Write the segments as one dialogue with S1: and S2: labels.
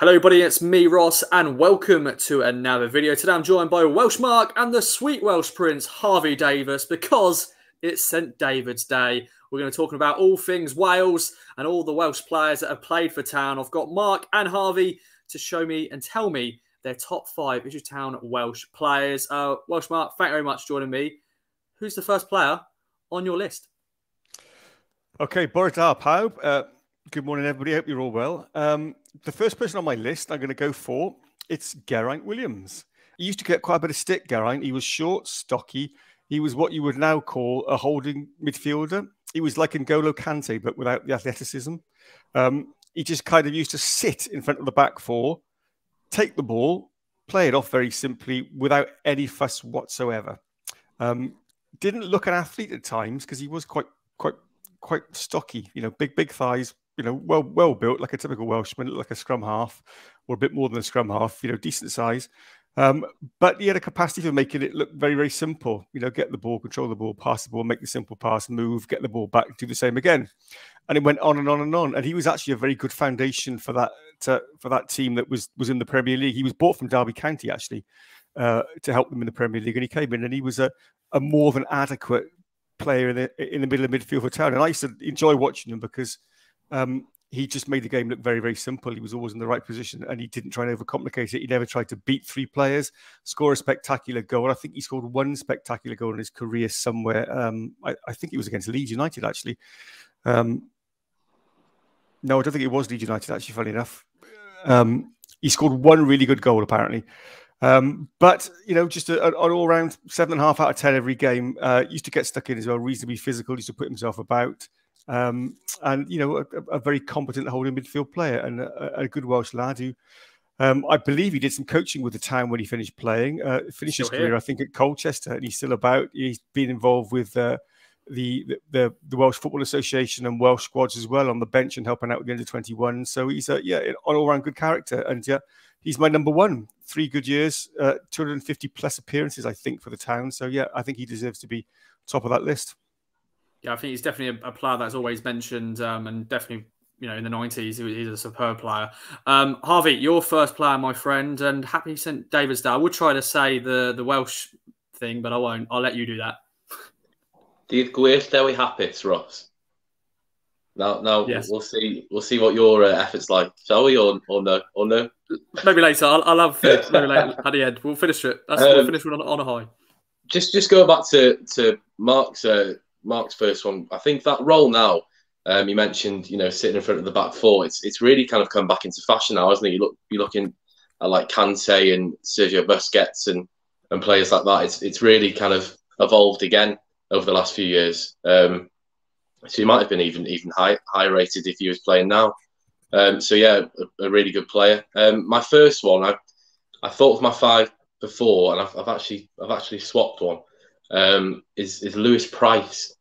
S1: Hello everybody, it's me Ross and welcome to another video. Today I'm joined by Welsh Mark and the sweet Welsh Prince Harvey Davies because it's St David's Day. We're going to talk about all things Wales and all the Welsh players that have played for Town. I've got Mark and Harvey to show me and tell me their top 5 Ipswich Town Welsh players. Welsh Mark, thank you very much for joining me. Who's the first player on your list?
S2: Okay, bore da pawb. Good morning, everybody. I hope you're all well. The first person on my list I'm going to go for, it's Garrett Williams. He used to get quite a bit of stick, Garrett. He was short, stocky. He was what you would now call a holding midfielder. He was like N'Golo Kante, but without the athleticism. He just kind of used to sit in front of the back four, take the ball, play it off very simply without any fuss whatsoever. Didn't look an athlete at times because he was quite stocky, you know, big thighs, you know, well built, like a typical Welshman, like a scrum half, or a bit more than a scrum half, you know, decent size. But he had a capacity for making it look very, very simple. You know, get the ball, control the ball, pass the ball, make the simple pass, move, get the ball back, do the same again. And it went on and on and on. And he was actually a very good foundation for that team that was in the Premier League. He was bought from Derby County, actually, to help them in the Premier League. And he came in and he was a more than adequate player in the middle of midfield for Town. And I used to enjoy watching him because he just made the game look very, very simple. He was always in the right position and he didn't try and overcomplicate it. He never tried to beat 3 players, score a spectacular goal. I think he scored 1 spectacular goal in his career somewhere. I think it was against Leeds United, actually. No, I don't think it was Leeds United, actually, funny enough. He scored 1 really good goal, apparently. But, you know, just an all-round 7.5 out of 10 every game. Used to get stuck in as well, reasonably physical, used to put himself about. And, you know, a very competent holding midfield player and a good Welsh lad who I believe he did some coaching with the Town when he finished playing. Finished his career, I think, at Colchester, and he's still about. He's been involved with the Welsh Football Association and Welsh squads as well on the bench and helping out with the under-21. So he's an all-round good character. And he's my number 1. 3 good years, 250 plus appearances, I think, for the Town. So yeah, I think he deserves to be top of that list.
S1: Yeah, I think he's definitely a player that's always mentioned, and definitely, you know, in the 90s, he's a superb player. Harvey, your first player, my friend, and happy St David's Day. I would try to say the Welsh thing, but I won't. I'll let you do that.
S3: Dydd Gwyllt Dewi Hapus, Ross. Now yes. We'll see what your efforts like, shall we, or no?
S1: Maybe later. I'll have it. Maybe later at the end. We'll finish it. We'll finish it on a high.
S3: Just go back to Mark's first one. I think that role now, you mentioned, you know, sitting in front of the back four. It's really kind of come back into fashion now, hasn't it? You're looking at like Kante and Sergio Busquets and players like that. It's really kind of evolved again over the last few years. So he might have been even high rated if he was playing now. So yeah, a really good player. My first one, I thought of my 5 before, and I've actually swapped one. Is Lewis Price,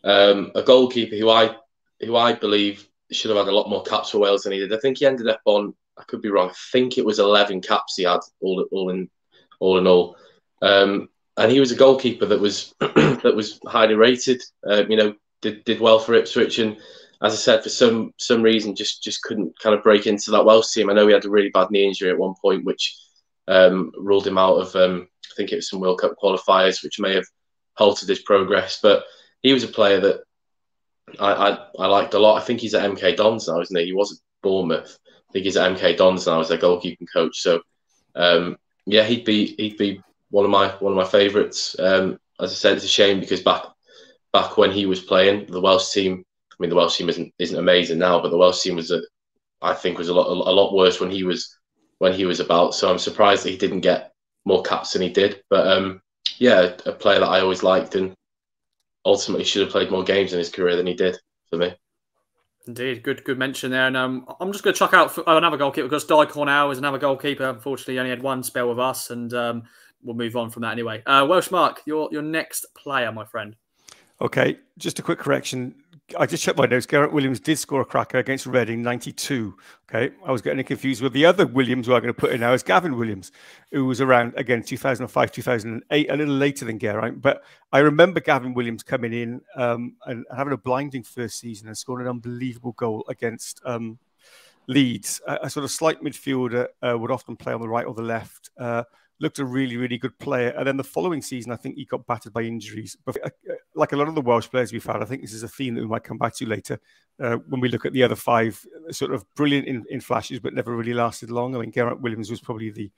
S3: a goalkeeper who I believe should have had a lot more caps for Wales than he did. I think he ended up on, I could be wrong, I think it was 11 caps he had all in all. And he was a goalkeeper that was that was highly rated. You know, did well for Ipswich, and as I said, for some reason just couldn't kind of break into that Welsh team. I know he had a really bad knee injury at one point, which ruled him out of I think it was some World Cup qualifiers, which may have halted his progress. But he was a player that I liked a lot. I think he's at MK Dons now, isn't he? He was at Bournemouth. I think he's at MK Dons now as their goalkeeping coach. So yeah, he'd be one of my favourites. As I said, it's a shame because back when he was playing, the Welsh team. I mean, the Welsh team isn't amazing now, but the Welsh team was I think was a lot worse when he was about. So I'm surprised that he didn't get more caps than he did. But yeah, a player that I always liked and ultimately should have played more games in his career than he did for me.
S1: Indeed, good mention there. And I'm just going to chuck out another goalkeeper because Di Cornell is another goalkeeper. Unfortunately, he only had 1 spell with us, and we'll move on from that anyway. Welsh Mark, your next player, my friend.
S2: Okay, just a quick correction. I just checked my notes. Garrett Williams did score a cracker against Reading, 92. Okay, I was getting confused with the other Williams who I'm going to put in now is Gavin Williams, who was around, again, 2005, 2008, a little later than Garrett. But I remember Gavin Williams coming in and having a blinding first season and scoring an unbelievable goal against Leeds. A sort of slight midfielder, would often play on the right or the left. Looked a really, really good player. And then the following season, I think he got battered by injuries. But like a lot of the Welsh players we've had, I think this is a theme that we might come back to later when we look at the other five, sort of brilliant in flashes, but never really lasted long. I mean, Garrett Williams was probably the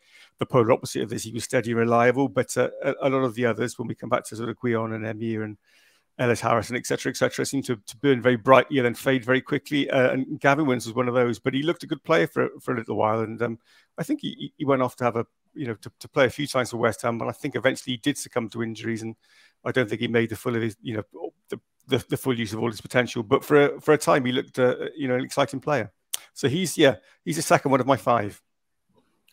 S2: polar opposite of this. He was steady and reliable, but a lot of the others, when we come back to sort of Guion and Emir and Ellis Harrison, etc., seem to burn very brightly and then fade very quickly. And Gavin Williams was one of those, but he looked a good player for a little while. And I think he went off to have to play a few times for West Ham, but I think eventually he did succumb to injuries, and I don't think he made the full of his, the full use of all his potential. But for a time, he looked, an exciting player. So he's the second one of my five.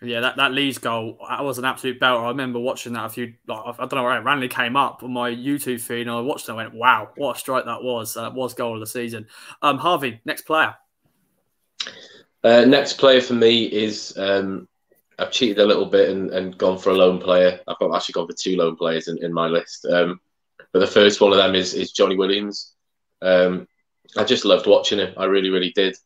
S1: Yeah, that Leeds goal, that was an absolute belter. I remember watching that I don't know where it randomly came up on my YouTube feed, and I watched it and I went, wow, what a strike that was. That was goal of the season. Harvey, next player.
S3: Next player for me is, I've cheated a little bit and gone for a lone player. I've actually gone for two lone players in my list. But the first one of them is Johnny Williams. I just loved watching him. I really, really did.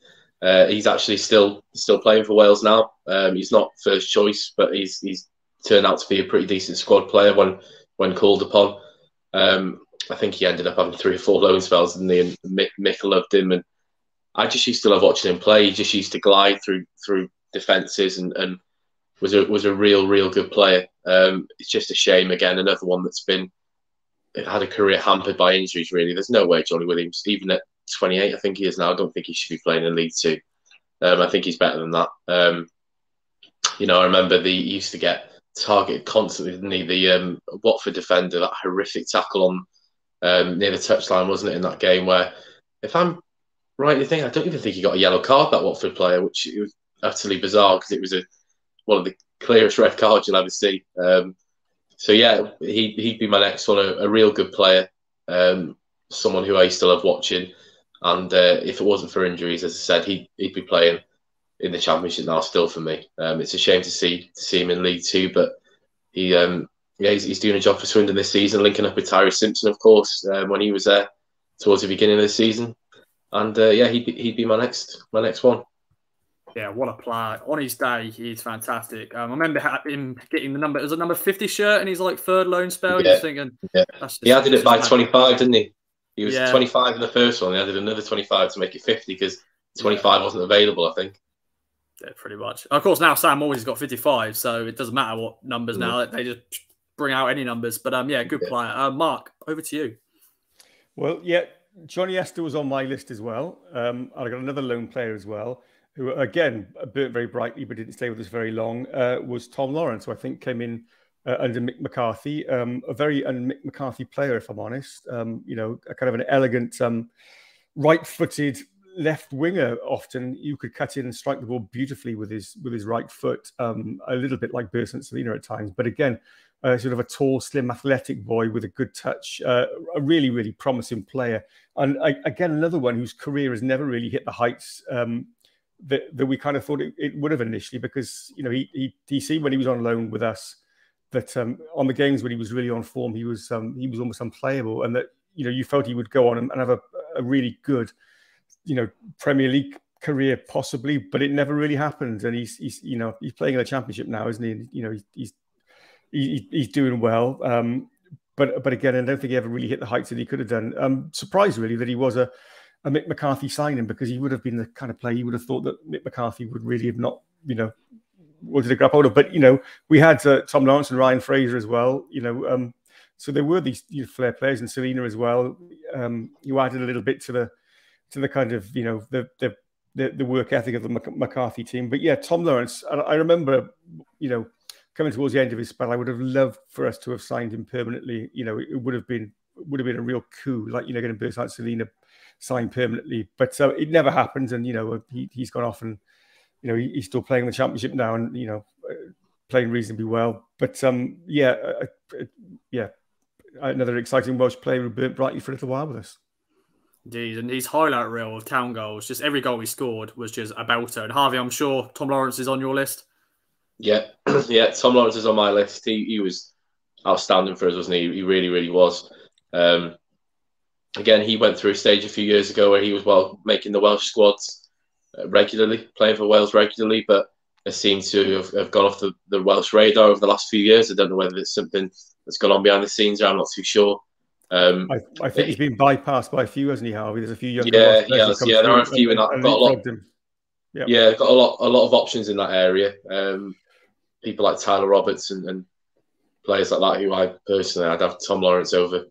S3: He's actually still playing for Wales now. He's not first choice, but he's turned out to be a pretty decent squad player when called upon. I think he ended up having 3 or 4 loan spells, didn't he? And Mick loved him, and I just used to love watching him play. He just used to glide through defences and was a real good player. It's just a shame, again, another one that's had a career hampered by injuries. Really, there's no way Johnny Williams, even at 28, I think he is now, I don't think he should be playing in League Two. I think he's better than that. I remember he used to get targeted constantly, didn't he? The Watford defender, that horrific tackle on near the touchline, wasn't it, in that game, where, if I'm right in thinking, I don't even think he got a yellow card, that Watford player, which it was utterly bizarre because it was one of the clearest red cards you'll ever see. So yeah, he'd be my next one, a real good player, someone who I used to love watching. And if it wasn't for injuries, as I said, he'd be playing in the Championship now still for me. It's a shame to see him in League Two, but he's doing a job for Swindon this season, linking up with Tyree Simpson, of course, when he was there towards the beginning of the season. And he'd be my next one.
S1: Yeah, what a player. On his day, he's fantastic. I remember him getting it was a number 50 shirt, and he's like third loan spell.
S3: Yeah.
S1: You're thinking,
S3: he added it by 25, didn't he? He was 25 in the first one. He added another 25 to make it 50 because 25 wasn't available, I think.
S1: Yeah, pretty much. Of course, now Sam always got 55, so it doesn't matter what numbers now. They just bring out any numbers. But good player. Mark, over to you.
S2: Well, yeah, Johnny Esther was on my list as well. I got another lone player as well, who, again, burnt very brightly but didn't stay with us very long, was Tom Lawrence, who I think came in under Mick McCarthy. A very un-Mick McCarthy player, if I'm honest. A kind of an elegant, right-footed left winger. Often you could cut in and strike the ball beautifully with his right foot, a little bit like Burst Selina at times. But again, sort of a tall, slim, athletic boy with a good touch, a really, really promising player. And again, another one whose career has never really hit the heights that we kind of thought it would have initially, because he seemed when he was on loan with us that on the games when he was really on form, he was almost unplayable, and that you felt he would go on and have a really good Premier League career possibly, but it never really happened. And he's playing in the Championship now, isn't he? He's doing well, but again, I don't think he ever really hit the heights that he could have done. I'm surprised really that he was a Mick McCarthy signing, because he would have been the kind of player you would have thought that Mick McCarthy would really have not wanted to grab hold of. But we had Tom Lawrence and Ryan Fraser as well. So there were these flair players, and Selina as well. You added a little bit to the kind of the work ethic of the McCarthy team. But yeah, Tom Lawrence. I remember coming towards the end of his spell, I would have loved for us to have signed him permanently. It would have been a real coup, like getting Burst Selina signed permanently. But it never happened, and he's gone off, and he's still playing the Championship now, and playing reasonably well. But another exciting Welsh player who burnt brightly for a little while with us.
S1: Indeed, and his highlight reel of Town goals, just every goal he scored was just a belter. And Harvey, I'm sure Tom Lawrence is on your list.
S3: Yeah, Tom Lawrence is on my list. He was outstanding for us, wasn't he? He really, really was. Again, he went through a stage a few years ago where he was making the Welsh squads, regularly, playing for Wales regularly, but has seemed to have gone off the Welsh radar over the last few years. I don't know whether it's something that's gone on behind the scenes, or I'm not too sure.
S2: I think he's been bypassed by a few, hasn't he, Harvey? There's a few younger
S3: Welsh players. Yeah, there are a few in that. Got a lot.
S2: Yep.
S3: Yeah, got a lot of options in that area. People like Tyler Roberts and players like that, who I personally, I'd have Tom Lawrence over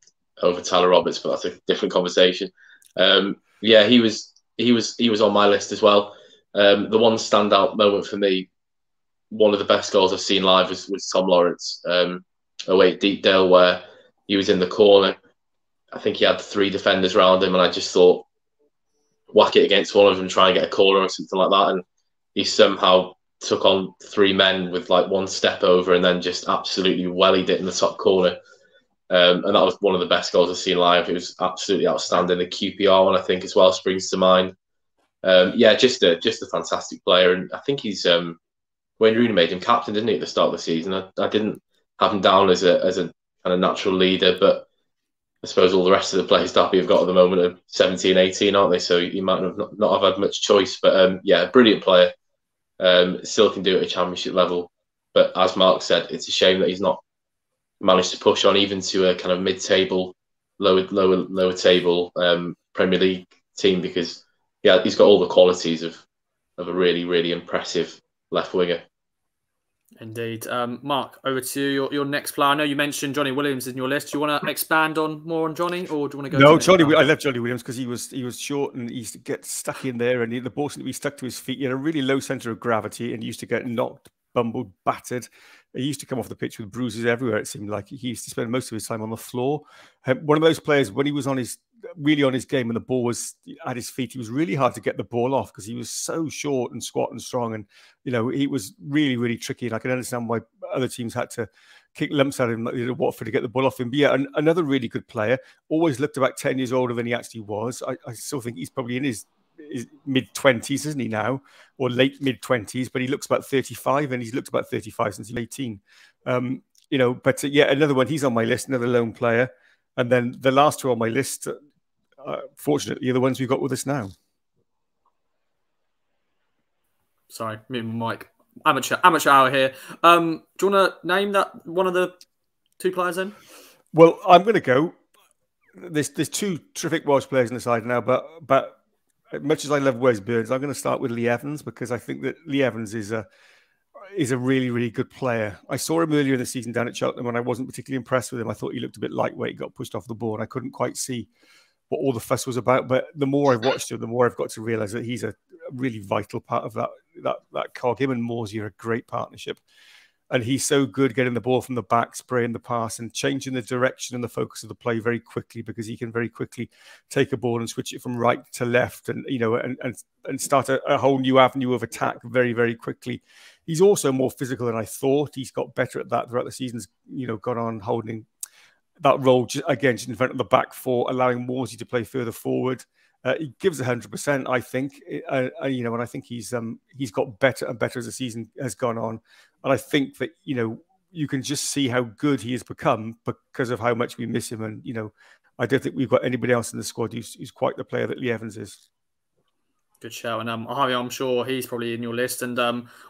S3: Tyler Roberts, but that's a different conversation. Yeah, he was on my list as well. The one standout moment for me, one of the best goals I've seen live was Tom Lawrence away at Deepdale, where he was in the corner. I think he had 3 defenders around him, and I just thought, whack it against one of them, try and get a corner or something like that. And he somehow took on 3 men with like 1 step over, and then just absolutely wellied it in the top corner. And that was one of the best goals I've seen live. It was absolutely outstanding. The QPR one, I think, as well, springs to mind. Yeah, just a fantastic player. And I think he's Wayne Rooney made him captain, didn't he, at the start of the season? I didn't have him down as a kind of natural leader, but I suppose all the rest of the players Derby have got at the moment are 17, 18, aren't they? So he might not have had much choice. But yeah, brilliant player. Still can do it at a championship level. But as Mark said, it's a shame that he's not managed to push on even to a kind of mid-table, lower table Premier League team, because yeah, he's got all the qualities of a really, really impressive left winger.
S1: Indeed. Mark, over to you, your next player. I know you mentioned Johnny Williams in your list. Do you want to expand more on Johnny, or do you want to go?
S2: No, Johnny. I love Johnny Williams because he was short and he used to get stuck in there, and the ball seemed to be stuck to his feet. He had a really low centre of gravity and used to get knocked, bumbled, battered. He used to come off the pitch with bruises everywhere. It seemed like he used to spend most of his time on the floor. One of those players, when he was really on his game and the ball was at his feet, he was really hard to get the ball off because he was so short and squat and strong, and he was really, really tricky. And I can understand why other teams had to kick lumps at him, like Watford, to get the ball off him. But yeah, another really good player. Always looked about 10 years older than he actually was. I still think he's probably in his mid-20s, isn't he now, or late mid-20s? But he looks about 35, and he's looked about 35 since he was 18. But yeah, another one. He's on my list. Another lone player. And then the last 2 on my list, fortunately, are the ones we've got with us now.
S1: Sorry, me and Mike. Amateur hour here. Do you want to name that one of the 2 players then?
S2: Well, I'm going to go. There's 2 terrific Welsh players on the side now, but much as I love Wes Burns, I'm going to start with Lee Evans, because I think that Lee Evans is a really, really good player. I saw him earlier in the season down at Cheltenham, and I wasn't particularly impressed with him. I thought he looked a bit lightweight, got pushed off the ball, and I couldn't quite see what all the fuss was about. But the more I've watched him, the more I've got to realise that he's a really vital part of that cog. Him and Morsey are a great partnership. And he's so good getting the ball from the back, spraying the pass, and changing the direction and the focus of the play very quickly, because he can very quickly take a ball and switch it from right to left, and and start a whole new avenue of attack very, very quickly. He's also more physical than I thought. He's got better at that throughout the season's gone on, holding that role just in front of the back 4, allowing Morsey to play further forward. He gives 100%, I think, and I think he's got better and better as the season has gone on, and I think that you can just see how good he has become because of how much we miss him, and I don't think we've got anybody else in the squad who's quite the player that Lee Evans is.
S1: Good show, and Harvey, I'm sure he's probably in your list. And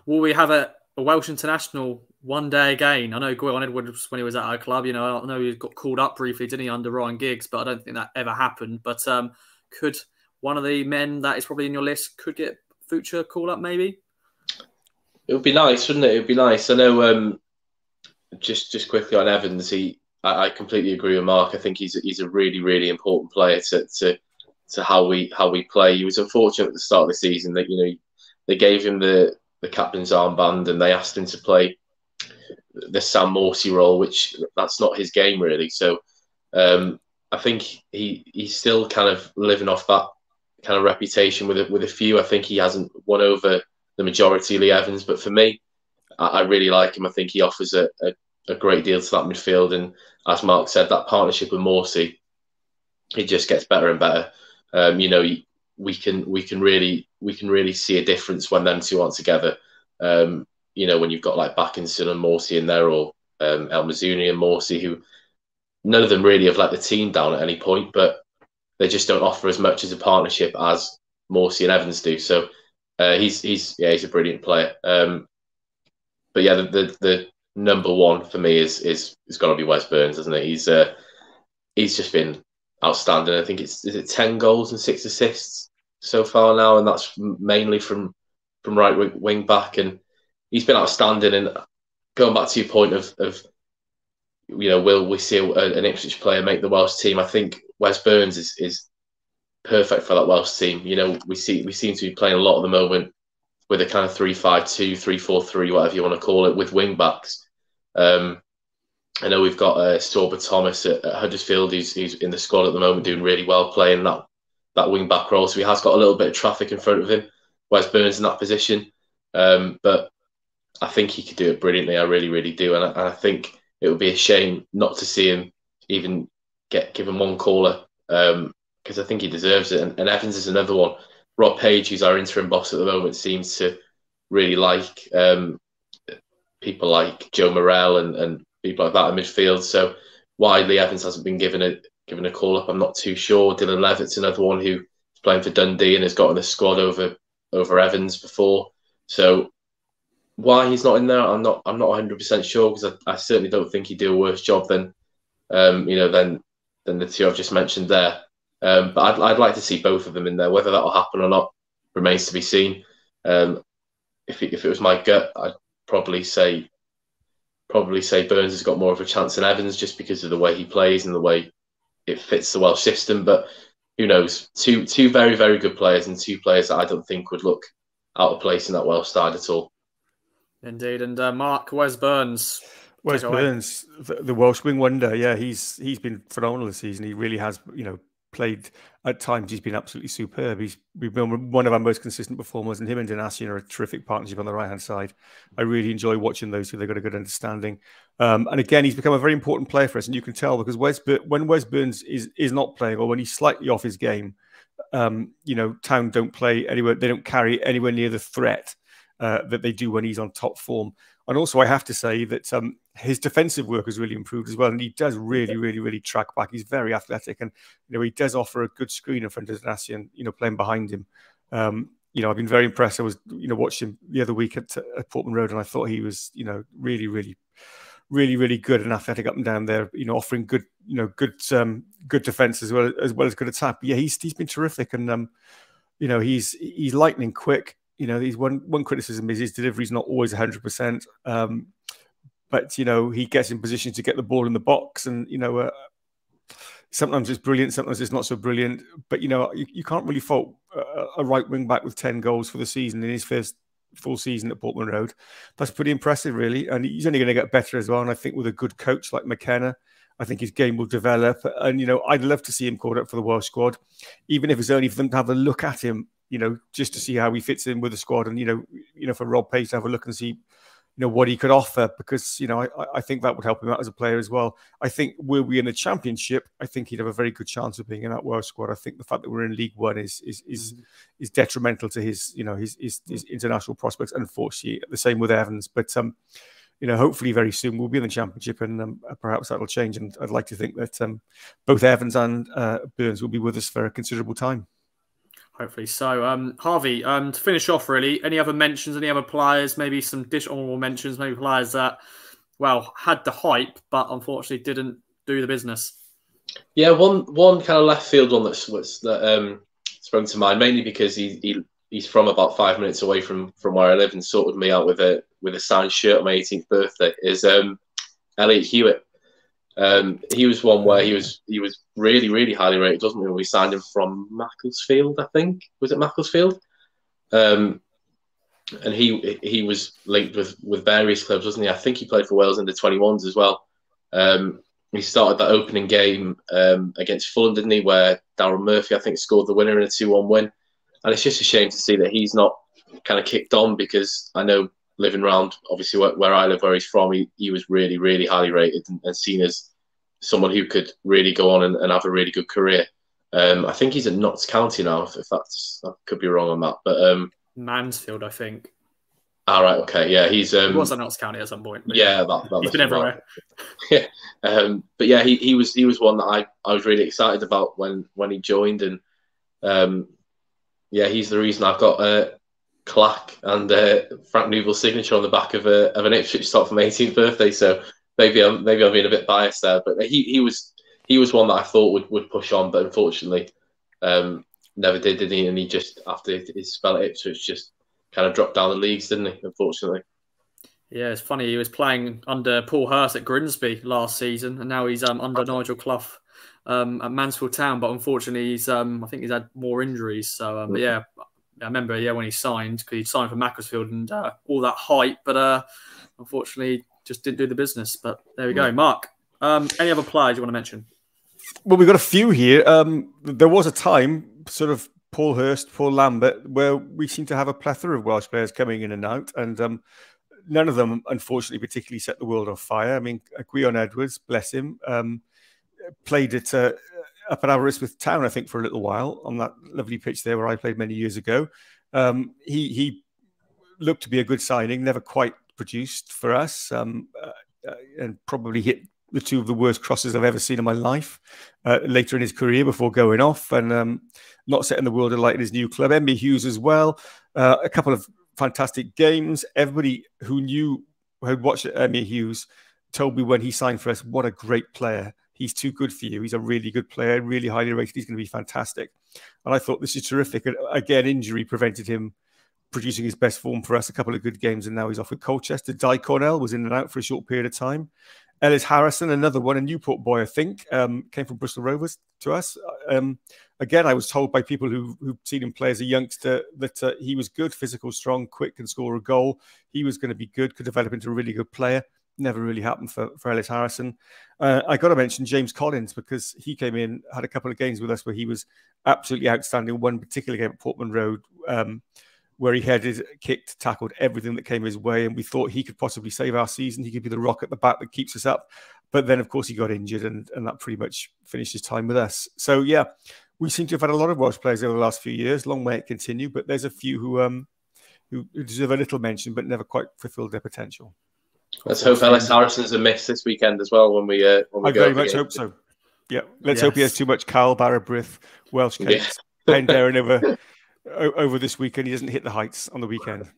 S1: will we have a Welsh international one day again? I know Gwyllon Edwards, when he was at our club, I know he got called up briefly, didn't he, under Ryan Giggs, but I don't think that ever happened. But could one of the men that is probably in your list could get future call up, maybe?
S3: It would be nice, wouldn't it? It would be nice. I know. Just quickly on Evans, I completely agree with Mark. I think he's a really, really important player to how we play. He was unfortunate at the start of the season that they gave him the captain's armband and they asked him to play the Sam Morsey role, which that's not his game really. So I think he's still kind of living off that kind of reputation with a few. I think he hasn't won over the majority, Lee Evans, but for me, I really like him. I think he offers a great deal to that midfield, and as Mark said, that partnership with Morsey, it just gets better and better. We can really see a difference when them 2 aren't together. When you've got like Backinson and Morsey in there, or El Mazzuni and Morsey, who none of them really have let the team down at any point, but they just don't offer as much as a partnership as Morsey and Evans do. So He's a brilliant player. But yeah, the number one for me is got to be Wes Burns, isn't it? He's just been outstanding. I think is it 10 goals and 6 assists so far now, and that's mainly from right wing back, and he's been outstanding. And going back to your point of will we see an Ipswich player make the Welsh team? I think Wes Burns is perfect for that Welsh team. We seem to be playing a lot at the moment with a kind of 3-5-2, 3-4-3, whatever you want to call it, with wing backs. I know we've got Sorba Thomas at Huddersfield. He's in the squad at the moment, doing really well, playing that wing back role. So he has got a little bit of traffic in front of him. Wes Burns in that position, but I think he could do it brilliantly. I really, really do, and I think it would be a shame not to see him even give him one caller, because I think he deserves it. And Evans is another one. Rob Page, who's our interim boss at the moment, seems to really like people like Joe Morrell and people like that in midfield. So why Lee Evans hasn't been given a call up, I'm not too sure. Dylan Levitt's another one who's playing for Dundee and has got in the squad over Evans before. So why he's not in there, I'm not 100% sure, because I certainly don't think he'd do a worse job than the two I've just mentioned there. But I'd like to see both of them in there. Whether that will happen or not remains to be seen. If it was my gut, I'd probably say Burns has got more of a chance than Evans, just because of the way he plays and the way it fits the Welsh system. But who knows? Two very, very good players, and two players that I don't think would look out of place in that Welsh side at all.
S1: Indeed. And Mark, Wes Burns.
S2: Wes Burns, the Welsh wing wonder. Yeah, he's been phenomenal this season. He really has, played at times. He's been absolutely superb. He's been one of our most consistent performers, and him and Dinasian are a terrific partnership on the right-hand side. I really enjoy watching those two. They've got a good understanding. And again, he's become a very important player for us, and you can tell because when Wes Burns is not playing, or when he's slightly off his game, Town don't play anywhere. They don't carry anywhere near the threat that they do when he's on top form. And also, I have to say that his defensive work has really improved as well, and he does really, really, really track back. He's very athletic, and he does offer a good screen in front of Dinasian, playing behind him. I've been very impressed. I was, watched him the other week at Portman Road, and I thought he was, really, really, really, really good and athletic up and down there. Offering good, good defense as well as good attack. But yeah, he's been terrific, and he's lightning quick. He's one criticism is his delivery is not always 100%. But he gets in position to get the ball in the box, and sometimes it's brilliant, sometimes it's not so brilliant. But you can't really fault a right wing back with 10 goals for the season in his first full season at Portman Road. That's pretty impressive, really, and he's only going to get better as well. And I think with a good coach like McKenna, I think his game will develop. And I'd love to see him called up for the Welsh squad, even if it's only for them to have a look at him. Just to see how he fits in with the squad, and for Rob Page to have a look and see, what he could offer, because I think that would help him out as a player as well. I think were we in the Championship, I think he'd have a very good chance of being in that Welsh squad. I think the fact that we're in League One is detrimental to his his international prospects. Unfortunately, the same with Evans, but hopefully very soon we'll be in the Championship, and perhaps that'll change. And I'd like to think that both Evans and Burns will be with us for a considerable time.
S1: Hopefully so. Harvey, to finish off, really, any other mentions, any other players, maybe some honourable mentions, maybe players that, had the hype, but unfortunately didn't do the business? Yeah, one kind of left field one that sprung to mind, mainly because he's from about 5 minutes away from where I live and sorted me out with a signed shirt on my 18th birthday, is Elliot Hewitt. He was one where he was really, really highly rated, wasn't he? When we signed him from Macclesfield, I think. Was it Macclesfield? And he was linked with various clubs, wasn't he? I think he played for Wales under 21s as well. He started that opening game against Fulham, didn't he? Where Darryl Murphy, I think, scored the winner in a 2-1 win. And it's just a shame to see that he's not kind of kicked on, because I know, living around, obviously, where I live, where he's from, he was really, really highly rated and seen as someone who could really go on and have a really good career. I think he's at Notts County now, if I could be wrong on that. But Mansfield, I think. All right, okay, yeah, he was at Notts County at some point. Yeah, that he's been everywhere. Right. Yeah, but yeah, he was one that I was really excited about when he joined, and yeah, he's the reason I've got
S3: claque and Frank Nouville's signature on the back of an Ipswich top for my 18th birthday. So maybe I'm being a bit biased there, but he was one that I thought would push on, but unfortunately never did he? And he just, after his spell at Ipswich, just kind of dropped down the leagues, didn't he? Unfortunately.
S1: Yeah, it's funny. He was playing under Paul Hurst at Grimsby last season, and now he's under Nigel Clough at Mansfield Town. But unfortunately, I think he's had more injuries. So, but yeah, I remember when he signed, because he signed for Macclesfield and all that hype, but unfortunately, just didn't do the business. But there we go, Mark. Any other players you want to mention?
S2: Well, we've got a few here. There was a time, sort of Paul Hurst, Paul Lambert, where we seem to have a plethora of Welsh players coming in and out, and none of them, unfortunately, particularly set the world on fire. I mean, Gwion Edwards, bless him, played at up at Aberystwyth Town, I think, for a little while on that lovely pitch there where I played many years ago. He looked to be a good signing, never quite produced for us, and probably hit the two of the worst crosses I've ever seen in my life later in his career before going off, and not setting the world alight in his new club. Emmy Hughes as well, a couple of fantastic games. Everybody who had watched Emmy Hughes told me when he signed for us, what a great player. He's too good for you. He's a really good player, really highly rated. He's going to be fantastic. And I thought, this is terrific. And again, injury prevented him producing his best form for us. A couple of good games, and now he's off with Colchester. Di Cornell was in and out for a short period of time. Ellis Harrison, another one, a Newport boy, I think, came from Bristol Rovers to us. Again, I was told by people who've seen him play as a youngster that he was good, physical, strong, quick, can score a goal. He was going to be good, could develop into a really good player. Never really happened for Ellis Harrison. I got to mention James Collins, because he came in, had a couple of games with us where he was absolutely outstanding. One particular game at Portman Road, where he headed, kicked, tackled everything that came his way, and we thought he could possibly save our season. He could be the rock at the back that keeps us up. But then, of course, he got injured, and that pretty much finished his time with us. So, yeah, we seem to have had a lot of Welsh players over the last few years. Long may it continue, but there's a few who deserve a little mention but never quite fulfilled their potential.
S3: Let's hope Ellis Harrison's a miss this weekend as well when we go.
S2: I very much hope so. Yeah, let's hope he has too much Carl Barrabrith, Welsh cakes, Penderyn over this weekend. He doesn't hit the heights on the weekend.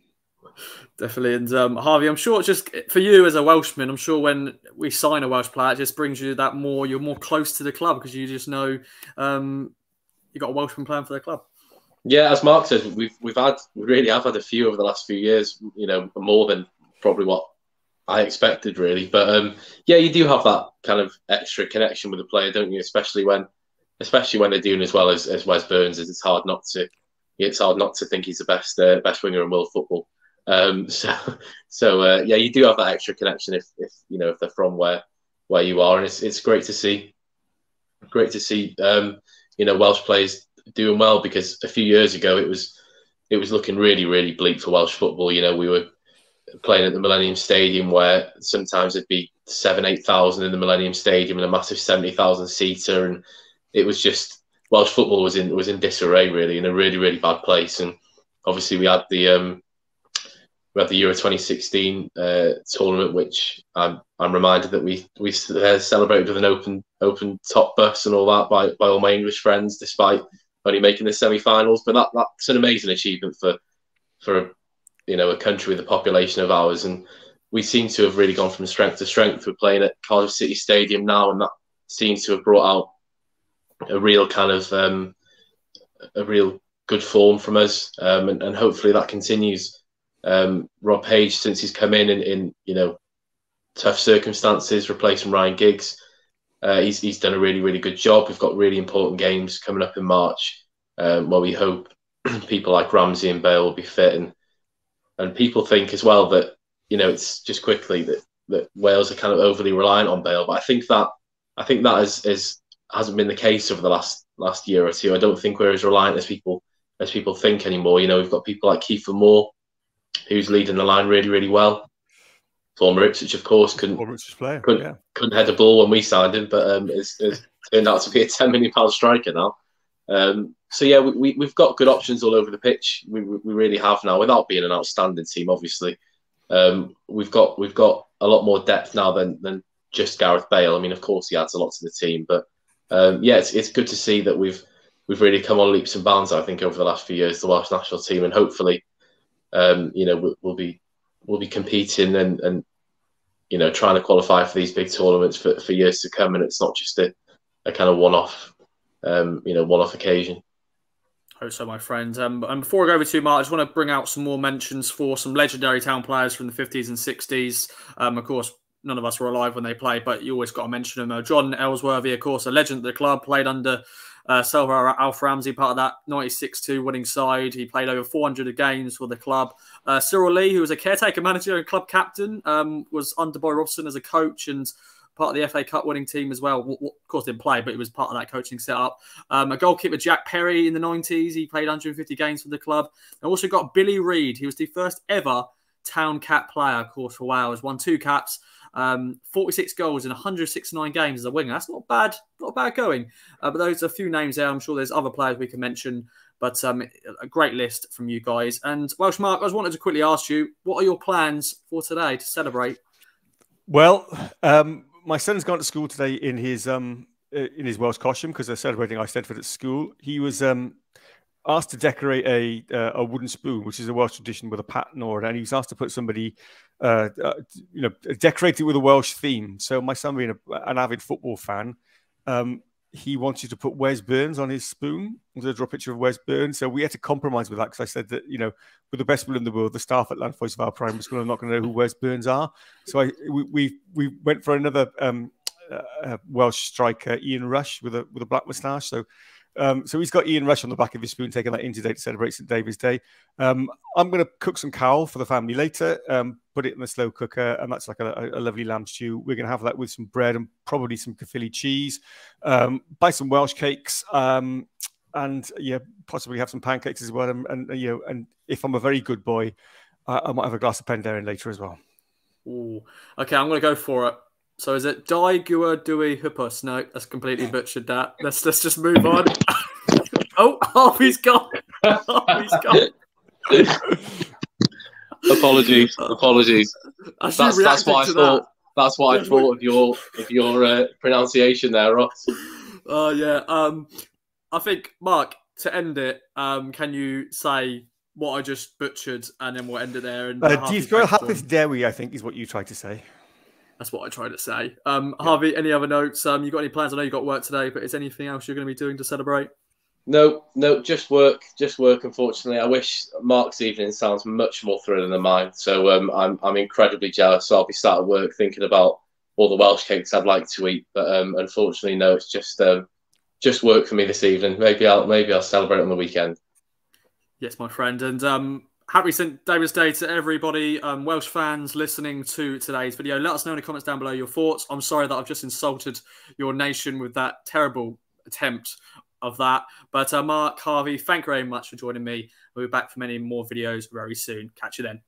S2: Definitely.
S1: And Harvey, I'm sure just for you as a Welshman, I'm sure when we sign a Welsh player, it just brings you that more, you're more close to the club because you just know you've got a Welshman playing for the club.
S3: Yeah, as Mark says, we really have had a few over the last few years, you know, more than probably what I expected, really. But yeah, you do have that kind of extra connection with the player, don't you? Especially when they're doing as well as Wes Burns is. It's hard not to think he's the best winger in world football. So yeah, you do have that extra connection if they're from where you are, and it's great to see. Great to see Welsh players doing well, because a few years ago it was looking really, really bleak for Welsh football. You know, we were playing at the Millennium Stadium where sometimes it'd be 7,000-8,000 in the Millennium Stadium and a massive 70,000 seater, and it was just Welsh football was in disarray, really, in a really, really bad place. And obviously we had the Euro 2016 tournament, which I'm reminded that we celebrated with an open top bus and all that by all my English friends, despite only making the semi-finals. But that's an amazing achievement for a country with a population of ours, and we seem to have really gone from strength to strength. We're playing at Cardiff City Stadium now, and that seems to have brought out a real kind of a real good form from us, and hopefully that continues. Rob Page, since he's come in tough circumstances, replacing Ryan Giggs, he's done a really, really good job. We've got really important games coming up in March, where we hope people like Ramsey and Bale will be fit, and people think as well that it's just quickly that Wales are kind of overly reliant on Bale, but I think that hasn't been the case over the last year or two. I don't think we're as reliant as people think anymore. We've got people like Kiefer Moore, who's leading the line really, really well. Former Ipswich, of course, couldn't head a ball when we signed him, but it's turned out to be a £10 million striker now. So yeah, we've got good options all over the pitch. We really have now, without being an outstanding team, obviously. We've got a lot more depth now than just Gareth Bale. I mean, of course, he adds a lot to the team, but yeah, it's good to see that we've really come on leaps and bounds, I think, over the last few years, the Welsh national team, and hopefully we'll be competing and trying to qualify for these big tournaments for years to come, and it's not just a kind of one-off occasion.
S1: Hope so, my friend. And before I go over to Mark, I just want to bring out some more mentions for some legendary Town players from the 50s and 60s. Of course, none of us were alive when they played, but you always got to mention them. John Ellsworthy, of course, a legend of the club, played under Selva Alf Ramsey, part of that 96-2 winning side. He played over 400 games for the club. Cyril Lee, who was a caretaker manager and club captain, was under Boy Robson as a coach and part of the FA Cup winning team as well. Of course, didn't play, but he was part of that coaching setup. A goalkeeper, Jack Perry, in the 90s. He played 150 games for the club. And also got Billy Reid. He was the first ever Town cap player, of course, for Wales. Won 2 caps. 46 goals in 169 games as a winger. That's not bad going. But those are a few names there. I'm sure there's other players we can mention, but a great list from you guys. And Welsh Mark, I just wanted to quickly ask you, what are your plans for today to celebrate?
S2: Well, my son's gone to school today in his Welsh costume because they're celebrating Eisteddfod at school. He was asked to decorate a wooden spoon, which is a Welsh tradition with a pattern or, and he was asked to put somebody, decorate it with a Welsh theme. So my son, being an avid football fan, he wanted to put Wes Burns on his spoon. To draw a picture of Wes Burns. So we had to compromise with that because I said that, with the best will in the world, the staff at Llanfaes Vale Primary School are not going to know who Wes Burns are. So we went for another Welsh striker, Ian Rush, with a black moustache. So he's got Ian Rush on the back of his spoon, taking that in today to celebrate St David's Day. I'm going to cook some cowl for the family later, put it in the slow cooker, and that's like a lovely lamb stew. We're going to have that with some bread and probably some Caerphilly cheese, buy some Welsh cakes, and possibly have some pancakes as well. And if I'm a very good boy, I might have a glass of Penderyn later as well.
S1: Ooh. Okay, I'm going to go for it. So is it Dai Gua Dui Hupus? No, that's completely butchered that. Let's just move on. Oh, Harvey's gone. Harvey's gone.
S3: Apologies. That's what I thought. That's what I thought of your pronunciation there, Ross.
S1: Oh yeah. I think, Mark, to end it, can you say what I just butchered, and then we'll end it there. And
S2: Hapus Dewi, I think, is what you tried to say.
S1: That's what I tried to say. Harvey, any other notes? You got any plans? I know you got work today, but is anything else you're going to be doing to celebrate?
S3: No, just work. Unfortunately, I wish Mark's evening sounds much more thrilling than mine. So I'm incredibly jealous. So I'll be starting work thinking about all the Welsh cakes I'd like to eat. But unfortunately, no, it's just work for me this evening. Maybe I'll celebrate on the weekend.
S1: Yes, my friend, and happy St David's Day to everybody, Welsh fans listening to today's video. Let us know in the comments down below your thoughts. I'm sorry that I've just insulted your nation with that terrible attempt of that. But Mark, Harvey, thank you very much for joining me. We'll be back for many more videos very soon. Catch you then.